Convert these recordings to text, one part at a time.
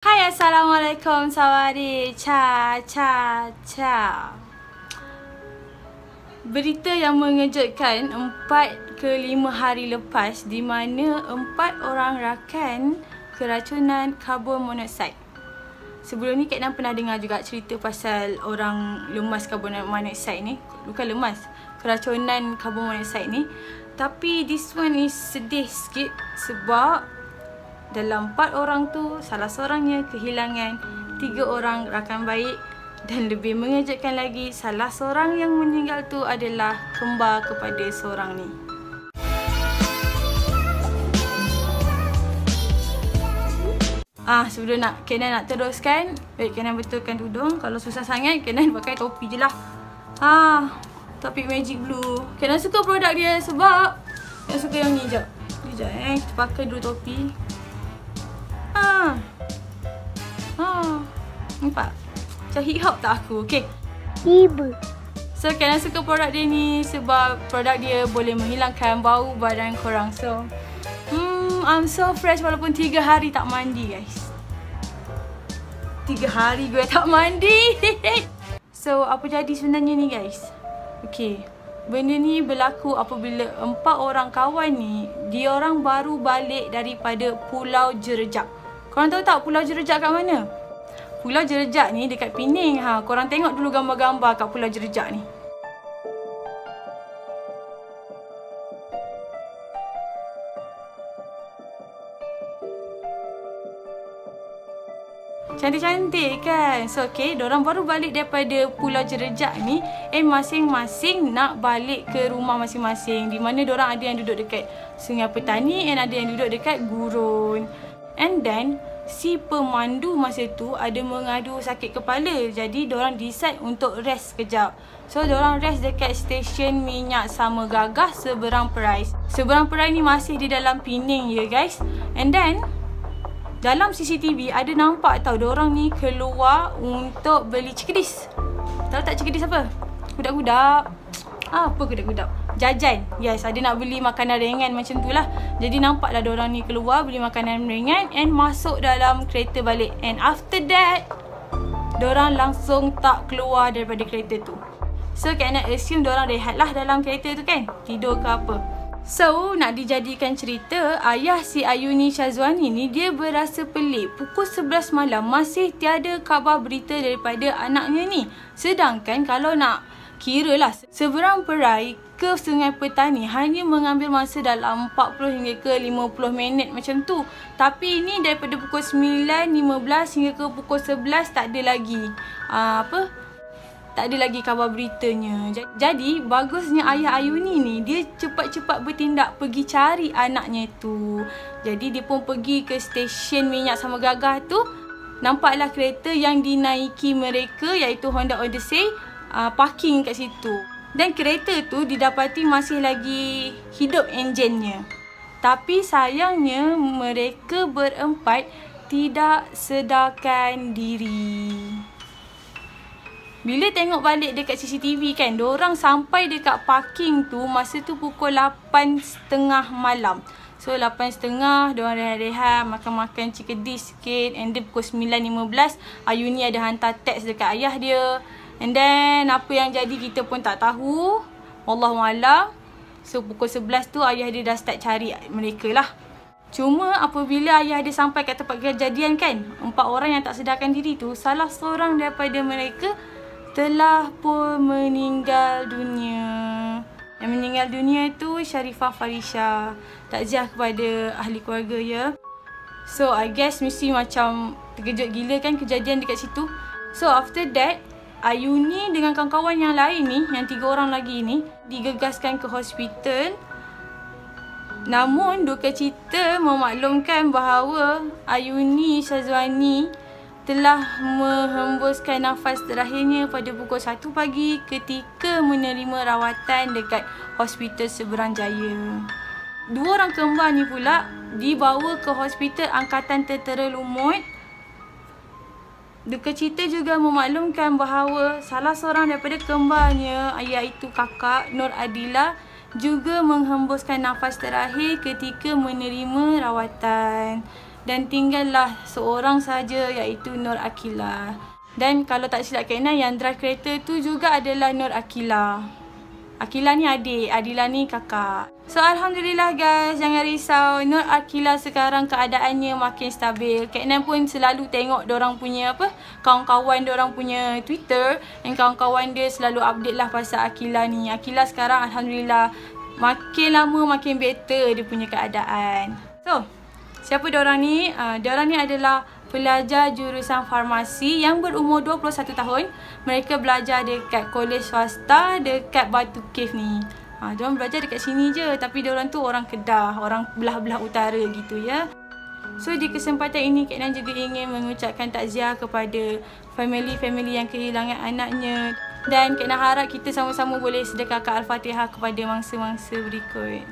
Hai, Assalamualaikum, Sawari, Berita yang mengejutkan 4 ke 5 hari lepas di mana 4 orang rakan keracunan karbon monoksida. Sebelum ni Kak Nan pernah dengar juga cerita pasal orang lemas karbon monoksida ni. Bukan lemas, keracunan karbon monoksida ni. Tapi this one is sedih sikit sebab dalam 4 orang tu, salah seorangnya kehilangan 3 orang rakan baik. Dan lebih mengejutkan lagi, salah seorang yang meninggal tu adalah kembar kepada seorang ni. Sebelum Kak Nan nak teruskan, baik Kak Nan betulkan tudung. Kalau susah sangat, Kak Nan pakai topi je lah. Topi Magic Blue. Kak Nan suka produk dia sebab Kak Nan suka yang ni. Sekejap, kita pakai dulu topi. Nampak? Macam hip hop tak aku? Okay. So Kak Nan suka produk dia ni sebab produk dia boleh menghilangkan bau badan korang. So I'm so fresh walaupun 3 hari tak mandi, guys. 3 hari gue tak mandi. So apa jadi sebenarnya ni, guys? Okay, benda ni berlaku apabila 4 orang kawan ni, diorang baru balik daripada Pulau Jerejak. Korang tahu tak Pulau Jerejak kat mana? Pulau Jerejak ni dekat Pening. Korang tengok dulu gambar-gambar kat Pulau Jerejak ni. Cantik-cantik kan? So okay, diorang baru balik daripada Pulau Jerejak ni, masing-masing nak balik ke rumah masing-masing. Di mana diorang ada yang duduk dekat Sungai Petani and ada yang duduk dekat Gurun. And then si pemandu masa tu ada mengadu sakit kepala. Jadi diorang decide untuk rest kejap. So diorang rest dekat stesen minyak Sama Gagah Seberang Perai. Seberang Perai ni masih di dalam Pening ya, guys. And then dalam CCTV ada nampak tau diorang ni keluar untuk beli cikedis. Tahu tak cikedis apa? Kudak-kudak. Apa kudak-kudak? Jajan. Yes, ada nak beli makanan ringan macam tu lah. Jadi nampaklah diorang ni keluar beli makanan ringan and masuk dalam kereta balik. And after that, diorang langsung tak keluar daripada kereta tu. So Kak Nan assume diorang rehat lah dalam kereta tu kan? Tidur ke apa. So, nak dijadikan cerita, ayah si Ayuni Syazwani ni dia berasa pelik. Pukul 11 malam masih tiada khabar berita daripada anaknya ni. Sedangkan kalau nak kira lah, Seberang Perai ke Sungai Petani hanya mengambil masa dalam 40 hingga ke 50 minit macam tu. Tapi ini daripada pukul 9.15 hingga ke pukul 11 tak ada lagi tak ada lagi khabar beritanya. Jadi bagusnya ayah Ayuni ni dia cepat-cepat bertindak pergi cari anaknya tu. Jadi dia pun pergi ke stesen minyak Sama Gagah tu. Nampaklah kereta yang dinaiki mereka iaitu Honda Odyssey parking kat situ. Dan kereta tu didapati masih lagi hidup enjinnya. Tapi sayangnya mereka berempat tidak sedarkan diri. Bila tengok balik dekat CCTV kan, diorang sampai dekat parking tu masa tu pukul 8.30 malam. So 8.30 diorang rehat-rehat, makan-makan cikedis sikit. And then pukul 9.15 Ayuni ada hantar teks dekat ayah dia. And then apa yang jadi kita pun tak tahu, Wallahualam. So pukul 11 tu ayah dia dah start cari mereka lah. Cuma apabila ayah dia sampai kat tempat kejadian kan, 4 orang yang tak sedarkan diri tu, salah seorang daripada mereka telah pun meninggal dunia. Yang meninggal dunia tu Sharifah Farisha. Takziah kepada ahli keluarga ya. So I guess mesti macam terkejut gila kan kejadian dekat situ. So after that, Ayuni dengan kawan-kawan yang lain ni, yang 3 orang lagi ni, digegaskan ke hospital. Namun duka cita memaklumkan bahawa Ayuni Syazwani telah menghembuskan nafas terakhirnya pada pukul 1 pagi ketika menerima rawatan dekat Hospital Seberang Jaya. 2 orang kembar ni pula dibawa ke Hospital Angkatan Tentera Lumut. Duka cita juga memaklumkan bahawa salah seorang daripada kembarnya, iaitu kakak Nur Adila, juga menghembuskan nafas terakhir ketika menerima rawatan. dan tinggallah seorang saja, iaitu Nur Akila. Dan kalau tak silap Kak Nan, yang drive kereta tu juga adalah Nur Akila. Akila ni adik, Adila ni kakak. So Alhamdulillah guys, jangan risau. Nur Akila sekarang keadaannya makin stabil. Kak Nan pun selalu tengok dorang punya kawan-kawan dorang punya Twitter, dan kawan-kawan dia selalu update lah pasal Akila ni. Akila sekarang Alhamdulillah makin lama makin better dia punya keadaan. So siapa dorang ni? Dorang ni adalah pelajar jurusan farmasi yang berumur 21 tahun. Mereka belajar dekat kolej swasta dekat Batu Cave ni. Diorang belajar dekat sini je, tapi diorang tu orang Kedah, orang belah-belah utara gitu ya. So di kesempatan ini Kak Nan juga ingin mengucapkan takziah kepada family-family yang kehilangan anaknya. Dan Kak Nan harap kita sama-sama boleh sedekahkan Al-Fatihah kepada mangsa-mangsa berikut.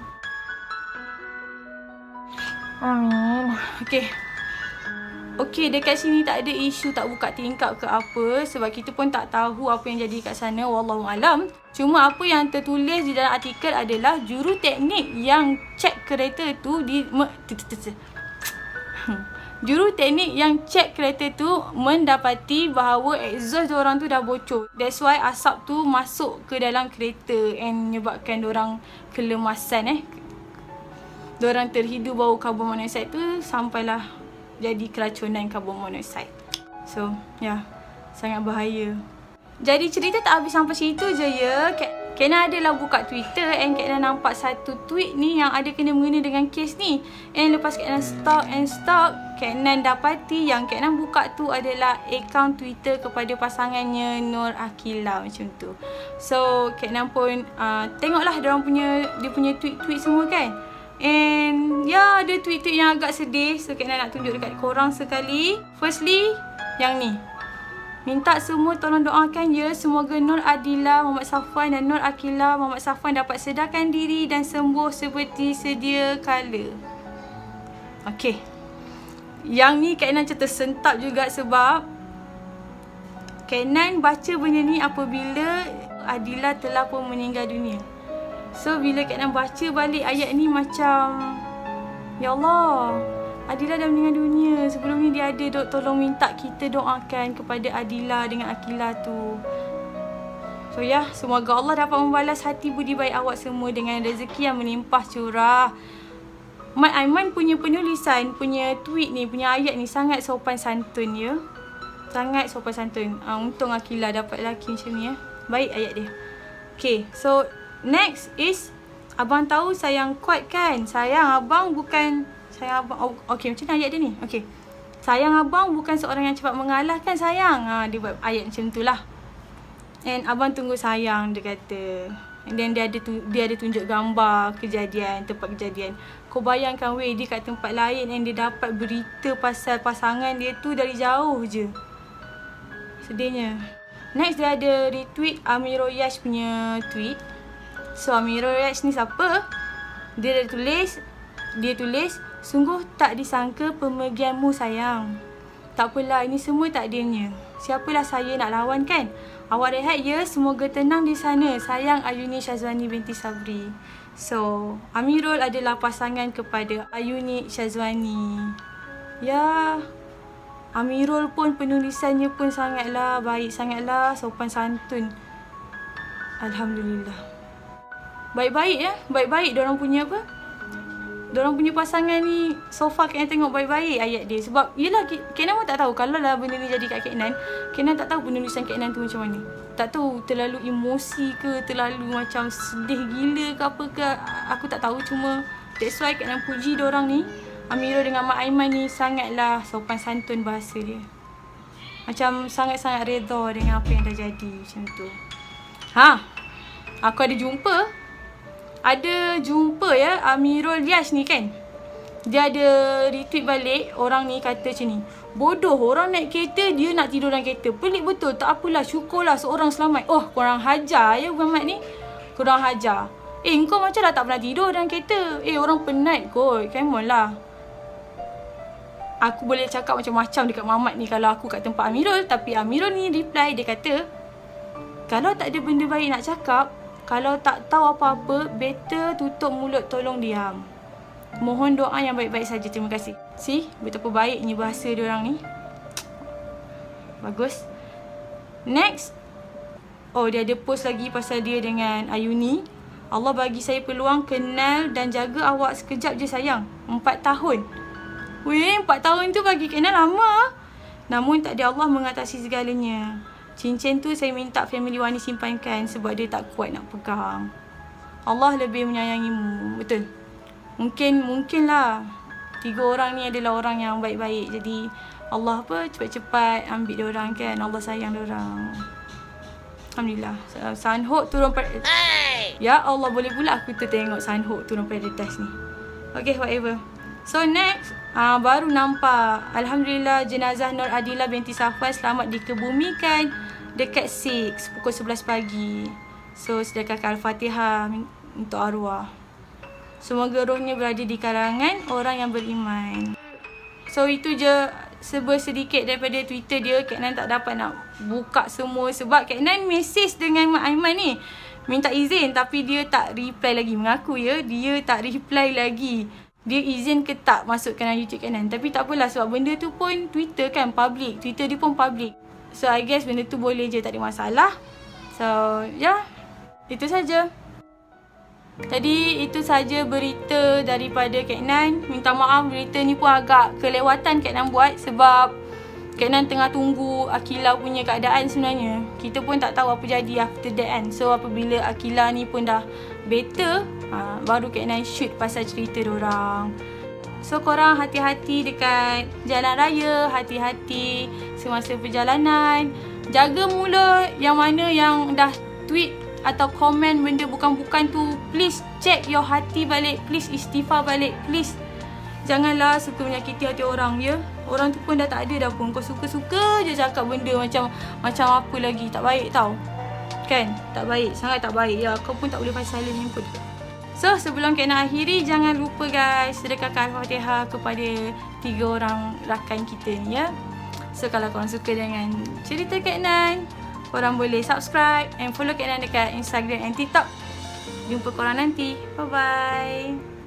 Amin. Okey, dekat sini tak ada isu tak buka tingkap ke apa, sebab kita pun tak tahu apa yang jadi kat sana, wallahualam. Cuma apa yang tertulis di dalam artikel adalah juru teknik yang cek kereta tu juru teknik yang cek kereta tu mendapati bahawa exhaust diorang tu dah bocor. That's why asap tu masuk ke dalam kereta and menyebabkan diorang kelemasan diorang terhidu bau karbon monoksida tu sampailah jadi keracunan karbon monoksida. So, sangat bahaya. Jadi cerita tak habis sampai situ je ya. Kak Nan adalah buka Twitter and Kak Nan nampak satu tweet ni yang ada kena mengena dengan kes ni. And lepas Kak Nan stalk, Kak Nan dapati yang Kak Nan buka tu adalah akaun Twitter kepada pasangannya Nur Akila macam tu. So, Kak Nan pun tengoklah dia punya tweet-tweet semua kan. And ada tweet-tweet yang agak sedih. So Kak Nan nak tunjuk dekat korang sekali. Firstly, yang ni. Minta semua tolong doakan ya, semoga Nur Adila Muhammad Safwan dan Nur Akila Muhammad Safwan dapat sedarkan diri dan sembuh seperti sedia kala. Okay. Yang ni Kak Nan macam tersentak juga sebab Kak Nan baca benda ni apabila Adila telah pun meninggal dunia. So bila Kak Nan baca balik ayat ni macam, ya Allah, Adila dah meninggal dunia. Sebelum ni dia ada tolong minta kita doakan kepada Adila dengan Akila tu. So semoga Allah dapat membalas hati budi baik awak semua dengan rezeki yang melimpah curah. Mat Aiman punya penulisan, punya tweet ni, punya ayat ni sangat sopan santun ya. Sangat sopan santun. Untung Akila dapat lelaki macam ni Baik ayat dia. Okay, so next is, abang tahu sayang kuat kan? Sayang abang bukan okay, macam mana ayat dia ni? Okay, sayang abang bukan seorang yang cepat mengalah kan sayang. Dia buat ayat macam tu lah. And abang tunggu sayang, dia kata. And then dia ada tunjuk gambar tempat kejadian. Kau bayangkan weh, dia kat tempat lain and dia dapat berita pasal pasangan dia tu dari jauh je. Sedihnya. Next dia ada retweet Amirul Yash punya tweet. So Amirul Yash ni siapa? Dia tulis, sungguh tak disangka pemergianmu sayang. Tak apalah, ini semua takdirnya. Siapalah saya nak lawan kan? Awak rehat ya, semoga tenang di sana. Sayang, Ayuni Syazwani binti Sabri. So Amirul adalah pasangan kepada Ayuni Syazwani. Amirul pun penulisannya pun sangatlah baik, sangatlah sopan santun. Alhamdulillah. Baik-baik diorang punya diorang punya pasangan ni. So far Kak Nan tengok baik-baik ayat dia. Sebab yelah Kak Nan pun tak tahu kalau lah benda ni jadi kat Kak Nan tak tahu penulisan Kak Nan tu macam mana. Tak tahu terlalu emosi ke, terlalu macam sedih gila ke apa ke, aku tak tahu. Cuma that's why Kak Nan puji diorang ni, Amirul dengan Mak Aiman ni, sangatlah sopan santun bahasa dia. Macam sangat-sangat redha dengan apa yang dah jadi macam tu. Aku ada jumpa ya Amirul Yash ni kan. Dia ada retweet balik, orang ni kata macam ni, bodoh, orang naik kereta dia nak tidur dalam kereta. Pelik betul. Tak apalah, syukurlah seorang selamat. Oh, korang hajar ya Muhammad ni. Korang hajar. Kau macam dah tak pernah tidur dalam kereta. Orang penat kot. Come on lah. Aku boleh cakap macam-macam dekat Muhammad ni kalau aku kat tempat Amirul. Tapi Amirul ni reply, dia kata, kalau tak ada benda baik nak cakap, kalau tak tahu apa-apa, better tutup mulut, tolong diam. Mohon doa yang baik-baik saja. Terima kasih. See, betapa baiknya bahasa diorang ni. Bagus. Next. Oh, dia ada post lagi pasal dia dengan Ayuni. Allah bagi saya peluang kenal dan jaga awak sekejap je sayang. 4 tahun. Weh, 4 tahun tu bagi kenal lama. Namun takdir Allah mengatasi segalanya. Cincin tu saya minta family Wani simpankan sebab dia tak kuat nak pegang. Allah lebih menyayangimu. Betul. Mungkinlah 3 orang ni adalah orang yang baik-baik. Jadi Allah cepat-cepat ambil dia orang kan. Allah sayang dia orang. Alhamdulillah. Sanhok turun Ya Allah, boleh pula aku tengok Sanhok turun pada atas ni. Okay, whatever. So next, baru nampak Alhamdulillah jenazah Nur Adila binti Safwan selamat dikebumikan dekat 6 pukul 11 pagi. So sedekahkan Al-Fatihah untuk arwah. Semoga rohnya berada di kalangan orang yang beriman. So itu je sedikit daripada Twitter dia. Kak Nan tak dapat nak buka semua sebab Kak Nan mesej dengan Mak Aiman ni minta izin tapi dia tak reply lagi. Mengaku ya, dia tak reply lagi. Dia izin ke tak masuk kanal YouTube Kak Nan. Tapi tak apalah sebab benda tu pun Twitter kan public. Twitter dia pun public. So I guess benda tu boleh je, tak ada masalah. So yeah, itu saja. Jadi itu saja berita daripada Kak Nan. Minta maaf berita ni pun agak kelewatan Kak Nan buat sebab Kak Nan tengah tunggu Akila punya keadaan sebenarnya. Kita pun tak tahu apa jadi after that kan. So apabila Akila ni pun dah better, baru Kak Nan shoot pasal cerita diorang. So korang hati-hati dekat jalan raya, hati-hati semasa perjalanan. Jaga mulut yang mana yang dah tweet atau komen benda bukan-bukan tu, please check your hati balik, please istighfar balik, please. Janganlah suka menyakiti hati orang ya. Orang tu pun dah tak ada dah pun. Kau suka-suka je cakap benda macam apa lagi. Tak baik tau. Kan? Tak baik. Sangat tak baik. Ya, kau pun tak boleh pakai silent handphone. So, sebelum Kak Nan akhiri, jangan lupa guys sedekahkan Al-Fatihah kepada 3 orang rakan kita ni ya. So, kalau korang suka dengan cerita Kak Nan, korang boleh subscribe and follow Kak Nan dekat Instagram and TikTok. Jumpa korang nanti. Bye-bye.